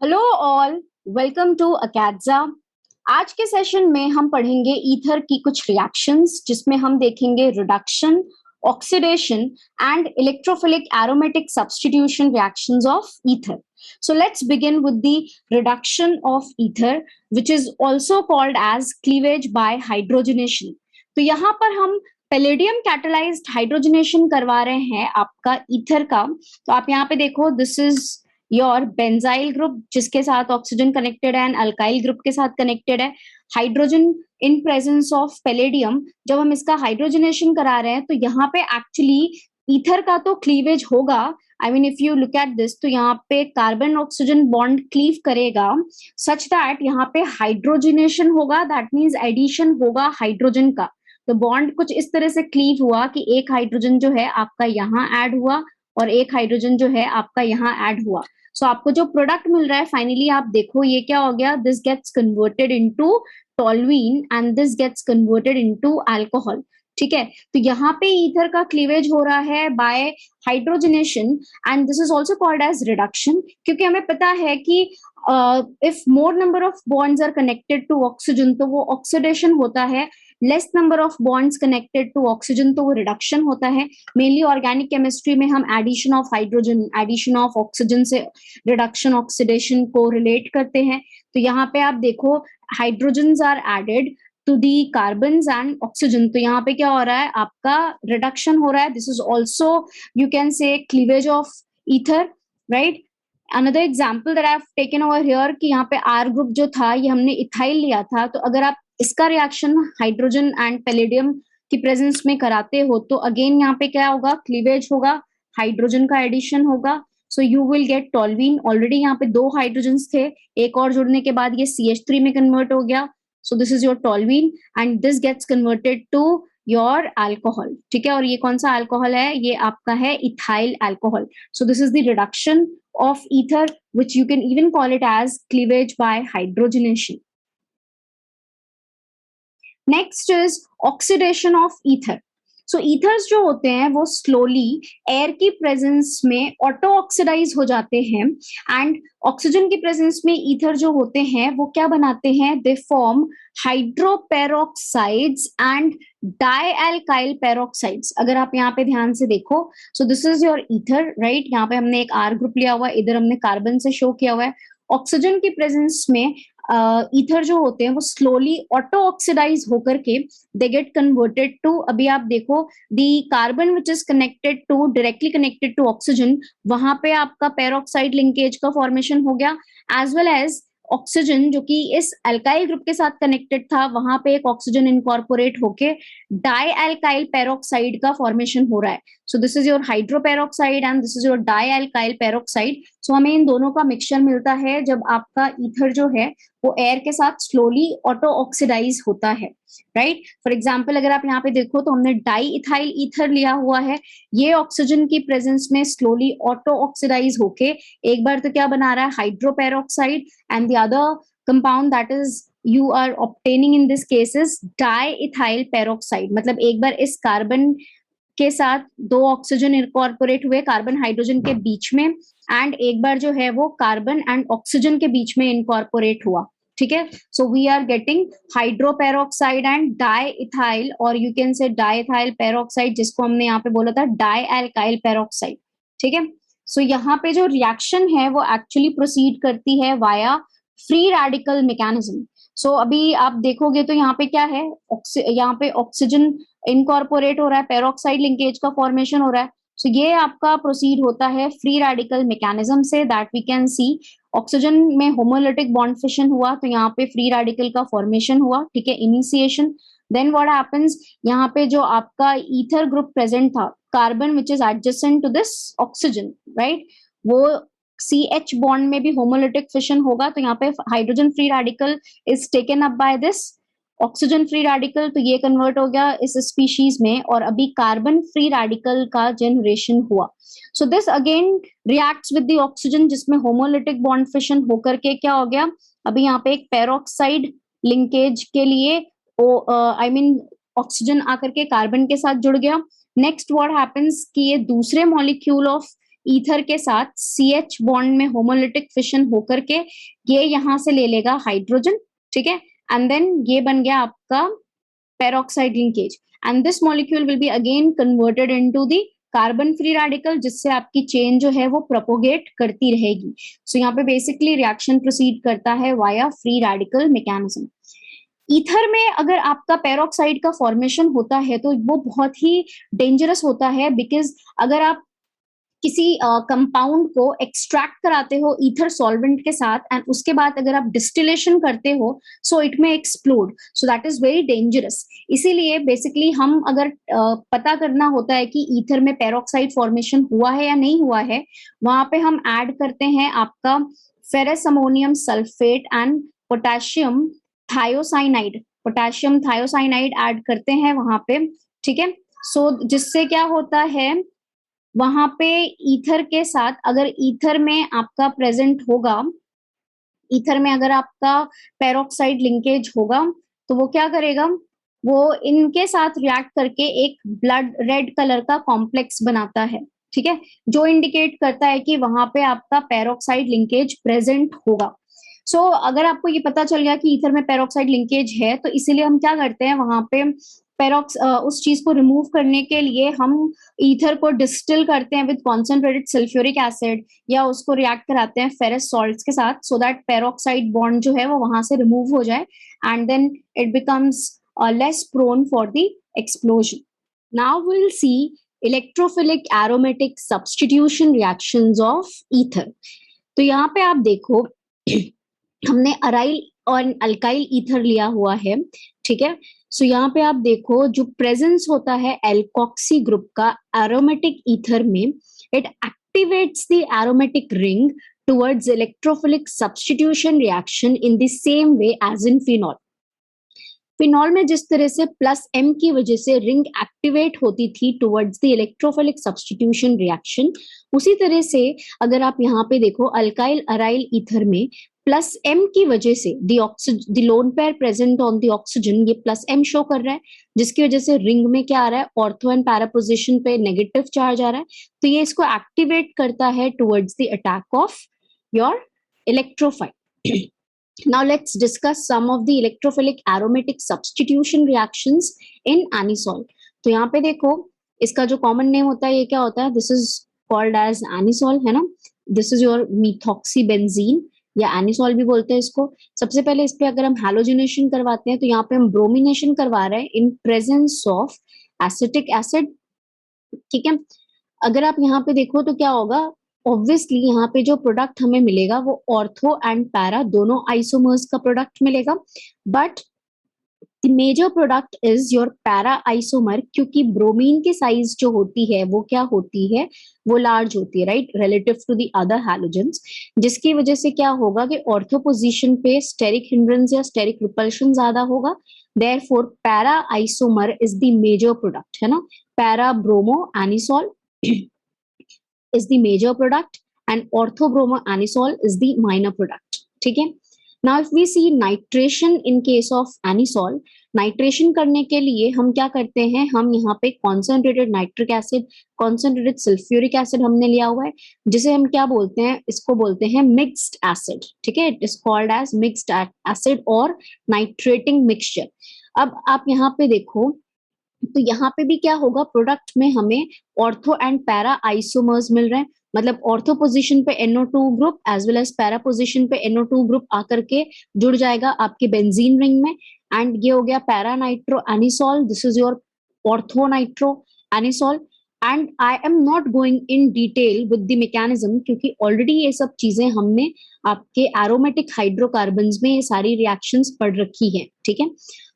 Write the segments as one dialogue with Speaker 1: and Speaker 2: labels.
Speaker 1: Hello all, welcome to Acadza. आज के session में हम पढ़ेंगे ईथर की कुछ रिएक्शंस जिसमें हम देखेंगे reduction, oxidation and electrophilic aromatic substitution reactions of ether. So let's begin with the reduction of ether, which is also called as cleavage by hydrogenation. तो यहाँ पर हम पैलेडियम कैटालाइज्ड हाइड्रोजनेशन करवा रहे हैं आपका ईथर का. तो आप यहाँ पे देखो, this is your benzyl group जिसके साथ ऑक्सीजन कनेक्टेड है एंड अल्काइल ग्रुप के साथ कनेक्टेड है. Hydrogen in presence of palladium, जब हम इसका हाइड्रोजनेशन करा रहे हैं तो यहाँ पे एक्चुअली ईथर का तो क्लीवेज होगा. I mean if you look at this, तो यहाँ पे कार्बन ऑक्सीजन बॉन्ड क्लीव करेगा सच दैट यहाँ पे हाइड्रोजनेशन होगा. दैट मीन्स एडिशन होगा हाइड्रोजन का. तो बॉन्ड कुछ इस तरह से क्लीव हुआ कि एक हाइड्रोजन जो है आपका यहाँ ऐड हुआ और एक हाइड्रोजन जो है आपका यहाँ ऐड हुआ. सो आपको जो प्रोडक्ट मिल रहा है फाइनली, आप देखो ये क्या हो गया. This gets converted into toluene and this gets converted into alcohol. ठीक है, तो यहाँ पे ईथर का क्लीवेज हो रहा है by hydrogenation and this is also called as reduction, क्योंकि हमें पता है कि if more number of bonds are connected to oxygen तो वो ऑक्सीडेशन होता है. Less number of bonds connected to oxygen तो वो रिडक्शन होता है. मेनली ऑर्गेनिक केमिस्ट्री में हम addition of hydrogen, addition of oxygen से रिडक्शन ऑक्सीडेशन को रिलेट करते हैं. तो यहाँ पे आप देखो, hydrogens are added to the carbons and oxygen. तो यहाँ पे क्या हो रहा है, आपका रिडक्शन हो रहा है. This is also you can से cleavage of ether, right. Another example that I have taken over here कि यहाँ पे आर ग्रुप जो था ये हमने इथाइल लिया था. तो अगर आप इसका रिएक्शन हाइड्रोजन एंड पैलेडियम की प्रेजेंस में कराते हो तो अगेन यहाँ पे क्या होगा, क्लीवेज होगा, हाइड्रोजन का एडिशन होगा. So you will get toluene. Already यहाँ पे दो हाइड्रोजन्स थे, एक और जुड़ने के बाद ये CH3 में कन्वर्ट हो गया. So this is your toluene and this gets converted to your alcohol. ठीक है, और ये कौन सा अल्कोहल है, ये आपका है ethyl alcohol. So this is the reduction of ether, which you can even call it as cleavage by hydrogenation. Next is oxidation of ether. So ethers जो होते हैं वो स्लोली एयर की प्रेजेंस में ऑटो ऑक्सीडाइज हो जाते हैं and oxygen की प्रेजेंस में ईथर जो होते हैं वो क्या बनाते हैं, दे फॉर्म हाइड्रोपेरोक्साइड्स एंड डाइएल्काइल पेरोक्साइड्स. अगर आप यहाँ पे ध्यान से देखो, सो this is your ether, right. यहाँ पे हमने एक आर ग्रुप लिया हुआ है, इधर हमने कार्बन से शो किया हुआ है. ऑक्सीजन की प्रेजेंस में ईथर जो होते हैं वो स्लोली ऑटो ऑक्सीडाइज होकर के दे गेट कन्वर्टेड टू, अभी आप देखो, the carbon which is connected to, directly connected to oxygen, वहां पे आपका पेरोक्साइड लिंकेज का फॉर्मेशन हो गया. एज वेल एज ऑक्सीजन जो कि इस अल्काइल ग्रुप के साथ कनेक्टेड था, वहां पे एक ऑक्सीजन इनकॉर्पोरेट होके डाइएल्काइल पेरोक्साइड का फॉर्मेशन हो रहा है. So this is your hydroperoxide and this is your dialkyl peroxide. So हमें इन दोनों का मिक्सचर मिलता है जब आपका ईथर जो है वो एयर के साथ स्लोली ऑटो ऑक्सीडाइज होता है, राइट. फॉर एग्जाम्पल अगर आप यहाँ पे देखो तो हमने डाई इथाइल ईथर लिया हुआ है. ये ऑक्सीजन की प्रेजेंस में स्लोली ऑटो ऑक्सीडाइज होके एक बार तो क्या बना रहा है, hydroperoxide, and the other compound that is you are obtaining in this case is diethyl peroxide. मतलब एक बार इस कार्बन के साथ दो ऑक्सीजन इनकॉर्पोरेट हुए कार्बन हाइड्रोजन के बीच में, एंड एक बार जो है वो कार्बन एंड ऑक्सीजन के बीच में इनकॉर्पोरेट हुआ. ठीक है, so we are getting hydroperoxide and diethyl, और you can say diethyl peroxide, जिसको हमने यहाँ पे बोला था डाइएल्काइल पेरोक्साइड. ठीक है, सो यहाँ पे जो रिएक्शन है वो एक्चुअली प्रोसीड करती है वाया फ्री रेडिकल मैकेनिज्म. सो अभी आप देखोगे तो यहाँ पे क्या है, यहाँ पे ऑक्सीजन इनकॉर्पोरेट हो रहा है, पेरोक्साइड लिंकेज का फॉर्मेशन हो रहा है. सो ये आपका प्रोसीड होता है फ्री रेडिकल मैकेनिज्म से, that we can see. Oxygen में होमोलिटिक बॉन्ड फिशन हुआ तो यहाँ पे फ्री रेडिकल का फॉर्मेशन हुआ. ठीक है, इनिशिएशन. देन व्हाट हैपेंस, यहाँ पे जो आपका ईथर ग्रुप प्रेजेंट था, carbon which is adjacent to this oxygen, right, वो CH बॉन्ड में भी होमोलिटिक फिशन होगा. तो यहाँ पे hydrogen free radical is taken up by this oxygen free radical, तो ये कन्वर्ट हो गया इस स्पीशीज में, और अभी कार्बन फ्री रेडिकल का जनरेशन हुआ. So this again reacts with the oxygen जिसमें होमोलिटिक बॉन्ड फिशन होकर के क्या हो गया, अभी यहाँ पे एक पेरोक्साइड लिंकेज के लिए आई मीन ऑक्सीजन आकर के कार्बन के साथ जुड़ गया. नेक्स्ट व्हाट हैपेंस कि ये दूसरे मॉलिक्यूल ऑफ ईथर के साथ CH बॉन्ड में होमोलिटिक फिशन होकर के ये यहाँ से ले लेगा हाइड्रोजन, ठीक है, एंड देन ये बन गया आपका peroxide linkage, and this molecule will be again converted into the carbon free radical, जिससे आपकी चेन जो है वो प्रोपोगेट करती रहेगी। सो यहाँ पे बेसिकली रिएक्शन प्रोसीड करता है via free radical mechanism. Ether में अगर आपका पेरोक्साइड का फॉर्मेशन होता है तो वो बहुत ही डेंजरस होता है, बिकॉज अगर आप किसी कंपाउंड को एक्सट्रैक्ट कराते हो ईथर सॉल्वेंट के साथ एंड उसके बाद अगर आप डिस्टिलेशन करते हो सो इट में explode, so that is very dangerous. इसीलिए बेसिकली हम अगर पता करना होता है कि ईथर में पेरोक्साइड फॉर्मेशन हुआ है या नहीं हुआ है, वहां पे हम ऐड करते हैं आपका ferrous ammonium sulphate and potassium thiocyanide, potassium thiocyanide add करते हैं वहां पे, ठीक है। सो जिससे क्या होता है, वहां पे ईथर के साथ अगर ईथर में आपका प्रेजेंट होगा, ईथर में अगर आपका पेरोक्साइड लिंकेज होगा तो वो क्या करेगा, वो इनके साथ रिएक्ट करके एक ब्लड रेड कलर का कॉम्प्लेक्स बनाता है, ठीक है, जो इंडिकेट करता है कि वहां पे आपका पेरोक्साइड लिंकेज प्रेजेंट होगा। सो अगर आपको ये पता चल गया कि ईथर में पेरोक्साइड लिंकेज है तो इसीलिए हम क्या करते हैं, वहां पे उस चीज को रिमूव करने के लिए हम ईथर को डिस्टिल करते हैं विद कॉन्सेंट्रेटेड सल्फ्यूरिक एसिड, या उसको रिएक्ट कराते हैं फेरस सॉल्ट्स के साथ, सो दैट पेरोक्साइड बॉन्ड जो है वो वहां से रिमूव हो जाए and then it becomes less prone for the explosion. Now we will see electrophilic aromatic substitution reactions of ether. तो यहाँ पे आप देखो हमने अराइल और अल्काइल ईथर लिया हुआ है, ठीक है। सो यहाँ पे आप देखो जो प्रेजेंस होता है एल्कोक्सी ग्रुप का एरोमेटिक ईथर में, it activates the aromatic ring towards electrophilic substitution reaction in the same way as in phenol. Phenol में जिस तरह से प्लस एम की वजह से रिंग एक्टिवेट होती थी towards the electrophilic substitution reaction, उसी तरह से अगर आप यहाँ पे देखो अल्काइल अराइल ईथर में प्लस एम की वजह से the lone pair present on the oxygen, ये प्लस एम शो कर रहा है, जिसकी वजह से रिंग में क्या आ रहा है, ऑर्थो एंड पैरा पोजिशन पे नेगेटिव चार्ज आ रहा है, तो ये इसको एक्टिवेट करता है towards the attack of your electrophile. Now let's discuss some of the electrophilic aromatic substitution reactions in anisole. तो यहाँ पे देखो इसका जो कॉमन नेम होता है ये क्या होता है, this is called as anisole, है ना, दिस इज योर methoxybenzene या anisole भी बोलते हैं इसको। सबसे पहले इस पे अगर हम हैलोजिनेशन करवाते हैं तो यहाँ पे हम ब्रोमिनेशन करवा रहे हैं in presence of acetic acid, ठीक है। अगर आप यहाँ पे देखो तो क्या होगा, ऑब्वियसली यहाँ पे जो प्रोडक्ट हमें मिलेगा वो ऑर्थो एंड पैरा दोनों आइसोमर्स का प्रोडक्ट मिलेगा, but the major product is your para isomer, क्योंकि ब्रोमीन की साइज जो होती है वो क्या होती है, वो लार्ज होती है, right, relative to the other halogens, जिसकी वजह से क्या होगा कि ऑर्थो पोजीशन पे स्टेरिक हिंड्रेंस या स्टेरिक रिपल्शन ज्यादा होगा, therefore para isomer is the major product, है ना, para bromo anisole is the major product and orthobromoanisole is the minor product, ठीक है। Now if we see nitration in case of anisole, nitration करने के लिए हम क्या करते हैं, हम यहाँ पे concentrated nitric acid, concentrated sulphuric acid हमने लिया हुआ है, जिसे हम क्या बोलते हैं, इसको बोलते हैं मिक्स्ड एसिड, ठीक है, it is called as mixed acid और नाइट्रेटिंग मिक्सचर। अब आप यहाँ पे देखो तो यहाँ पे भी क्या होगा, प्रोडक्ट में हमें ऑर्थो एंड पैरा आइसोमर्स मिल रहे हैं, मतलब ऑर्थो पोजीशन पे NO2 group as well as para position पे NO2 ग्रुप आकर के जुड़ जाएगा आपके बेंजीन रिंग में, एंड ये हो गया para nitro anisole, this is your ortho nitro anisole. And I am not going in detail with the mechanism, क्योंकि ऑलरेडी ये सब चीजें हमने आपके एरोमेटिक हाइड्रोकार्बन्स में ये सारी रिएक्शंस पढ़ रखी है, ठीक है।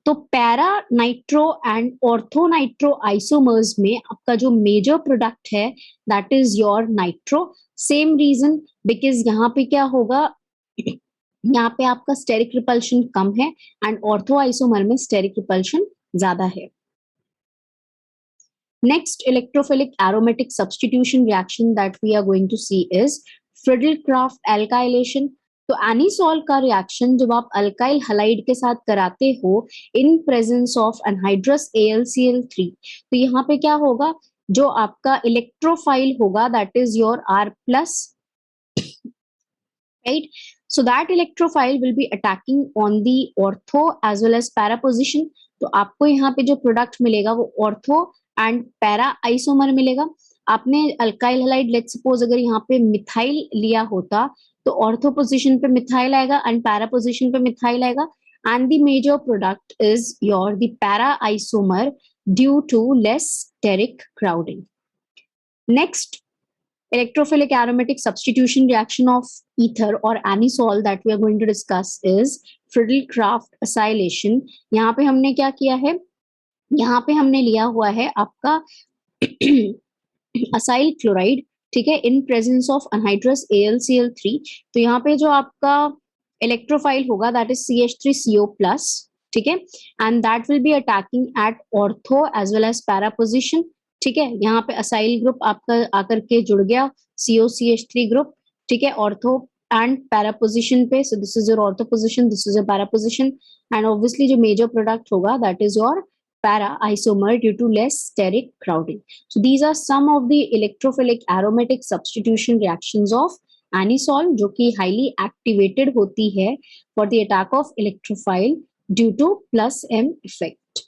Speaker 1: तो para nitro and ortho nitro isomers में आपका जो मेजर प्रोडक्ट है that is your nitro, same reason, because यहाँ पे क्या होगा, यहाँ पे आपका स्टेरिक रिपल्शन कम है एंड ऑर्थो आइसोमर में स्टेरिक रिपल्शन ज्यादा है। Next electrophilic aromatic substitution reaction that we are going to see is Friedel Crafts alkylation. तो एनिसोल का रिएक्शन जब आप अल्काइल हलाइड के साथ कराते हो in presence of anhydrous AlCl3, तो यहाँ पे क्या होगा, जो आपका इलेक्ट्रोफाइल होगा that is your R plus, right? So that electrophile will be attacking on the ortho as well as para position. तो आपको यहाँ पे जो प्रोडक्ट मिलेगा वो ऑर्थो एंड पैरा आइसोमर मिलेगा. आपने अल्काइल हैलाइड लेट्स सपोज अगर यहाँ पे मिथाइल लिया होता तो ऑर्थो पोजीशन पे मिथाइल आएगा एंड पैरा पोजीशन पे मिथाइल आएगा, and the major product is your the para isomer due to less steric crowding. Next, electrophilic aromatic substitution reaction of ether or anisole that we are going to discuss is Friedel-Crafts acylation. यहाँ पे हमने क्या किया है, यहाँ पे हमने लिया हुआ है आपका असाइल क्लोराइड, ठीक है, in presence of anhydrous AlCl3. तो यहाँ पे जो आपका इलेक्ट्रोफाइल होगा दैट इज CH3CO+, ठीक है, and that will be attacking at ortho as well as para position. ठीक है, यहाँ पे असाइल ग्रुप आपका आकर के जुड़ गया COCH3 ग्रुप, ठीक है, ऑर्थो एंड पैरा पोजिशन पे. So this is your ortho position, this is your para position, and obviously जो मेजर प्रोडक्ट होगा that is your para isomer due to less steric crowding. So these are some of the electrophilic aromatic substitution reactions of anisole जो कि highly activated होती है for the attack of electrophile due to plus M effect.